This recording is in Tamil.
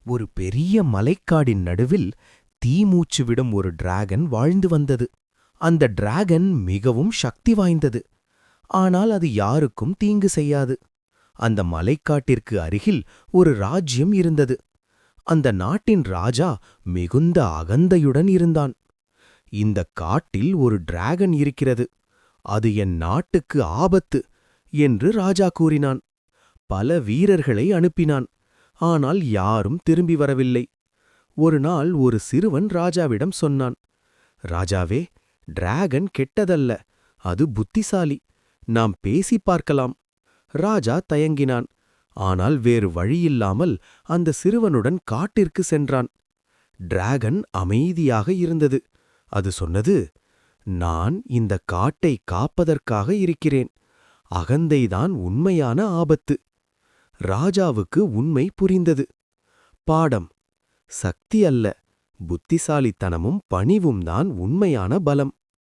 ஒரு பெரிய மலைக்காடின் நடுவில் தீமூச்சு விடும் ஒரு டிராகன் வாழ்ந்து வந்தது. அந்த டிராகன் மிகவும் சக்தி வாய்ந்தது. ஆனால் அது யாருக்கும் தீங்கு செய்யாது. அந்த மலைக்காட்டிற்கு அருகில் ஒரு ராஜ்யம் இருந்தது. அந்த நாட்டின் ராஜா மிகுந்த அகந்தையுடன் இருந்தான். "இந்தக் காட்டில் ஒரு டிராகன் இருக்கிறது. அது என் நாட்டுக்கு ஆபத்து" என்று ராஜா கூறினான். பல வீரர்களை அனுப்பினான். ஆனால் யாரும் திரும்பி வரவில்லை. ஒரு நாள் ஒரு சிறுவன் ராஜாவிடம் சொன்னான், "ராஜாவே, டிராகன் கெட்டதல்ல, அது புத்திசாலி. நாம் பேசிப் பார்க்கலாம்." ராஜா தயங்கினான். ஆனால் வேறு வழியில்லாமல் அந்த சிறுவனுடன் காட்டிற்கு சென்றான். டிராகன் அமைதியாக இருந்தது. அது சொன்னது, "நான் இந்த காட்டை காப்பதற்காக இருக்கிறேன். அகந்தைதான் உண்மையான ஆபத்து." ராஜாவுக்கு உண்மை புரிந்தது. பாடம்: சக்தி அல்ல, புத்திசாலித்தனமும் பணிவும் தான் உண்மையான பலம்.